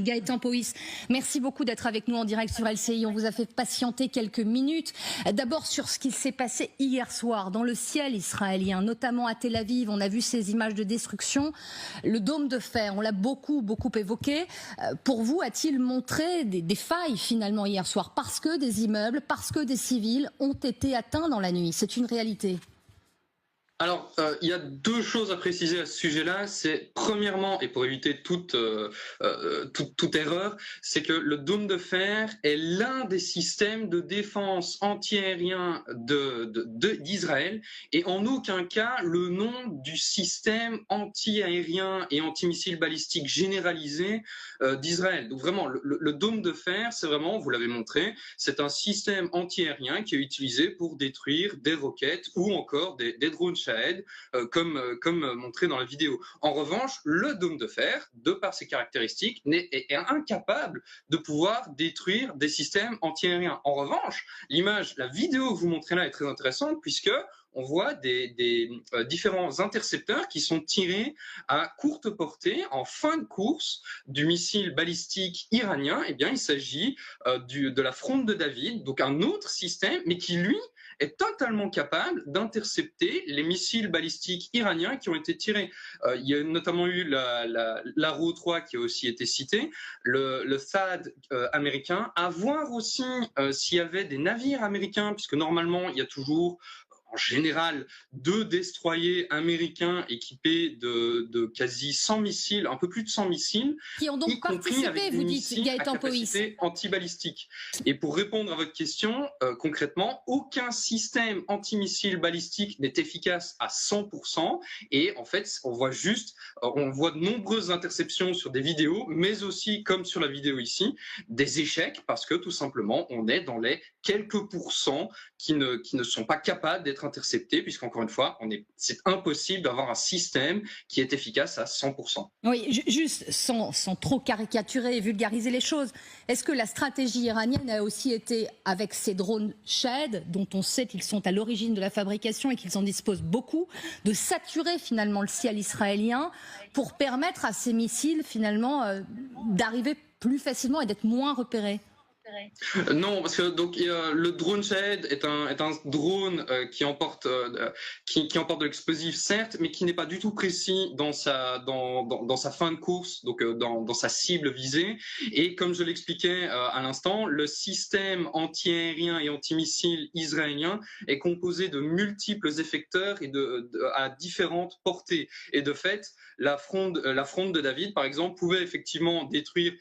Gaëtan Poïs, merci beaucoup d'être avec nous en direct sur LCI. On vous a fait patienter quelques minutes. D'abord sur ce qui s'est passé hier soir dans le ciel israélien, notamment à Tel Aviv. On a vu ces images de destruction. Le dôme de fer, on l'a beaucoup évoqué. Pour vous, a-t-il montré des failles finalement hier soir? Parce que des immeubles, parce que des civils ont été atteints dans la nuit. C'est une réalité. Alors, il y a deux choses à préciser à ce sujet-là. C'est premièrement, et pour éviter toute erreur, c'est que le dôme de fer est l'un des systèmes de défense antiaérien d'Israël, et en aucun cas le nom du système antiaérien et antimissile balistique généralisé d'Israël. Donc vraiment, le dôme de fer, c'est vraiment, vous l'avez montré, c'est un système antiaérien qui est utilisé pour détruire des roquettes ou encore des drones Shahed, comme montré dans la vidéo. En revanche, le dôme de fer, de par ses caractéristiques, est incapable de pouvoir détruire des systèmes antiaériens. En revanche, la vidéo que vous montrez là est très intéressante puisque on voit des différents intercepteurs qui sont tirés à courte portée en fin de course du missile balistique iranien. Eh bien, il s'agit de la fronde de David, donc un autre système, mais qui lui est totalement capable d'intercepter les missiles balistiques iraniens qui ont été tirés. Il y a notamment eu l'Arrow 3 qui a aussi été cité, le THAAD américain, à voir aussi s'il y avait des navires américains, puisque normalement il y a toujours en général 2 destroyers américains équipés de quasi 100 missiles, un peu plus de 100 missiles, qui ont donc y compris avec participé, des vous dites, missiles Gaëtan à capacité antibalistique. Et pour répondre à votre question, concrètement, aucun système antimissile balistique n'est efficace à 100%. Et en fait, on voit de nombreuses interceptions sur des vidéos, mais aussi, comme sur la vidéo ici, des échecs parce que tout simplement, on est dans les quelques pourcents qui ne sont pas capables d'être interceptés, puisqu'encore une fois, c'est impossible d'avoir un système qui est efficace à 100%. Oui, juste sans trop caricaturer et vulgariser les choses, est-ce que la stratégie iranienne a aussi été, avec ces drones Shahed, dont on sait qu'ils sont à l'origine de la fabrication et qu'ils en disposent beaucoup, de saturer finalement le ciel israélien pour permettre à ces missiles finalement d'arriver plus facilement et d'être moins repérés? Non, parce que le drone Shahed est un drone qui emporte de l'explosif, certes, mais qui n'est pas du tout précis dans sa fin de course, donc dans sa cible visée. Et comme je l'expliquais à l'instant, le système antiaérien et antimissile israélien est composé de multiples effecteurs et à différentes portées. Et de fait, la fronde de David, par exemple, pouvait effectivement détruire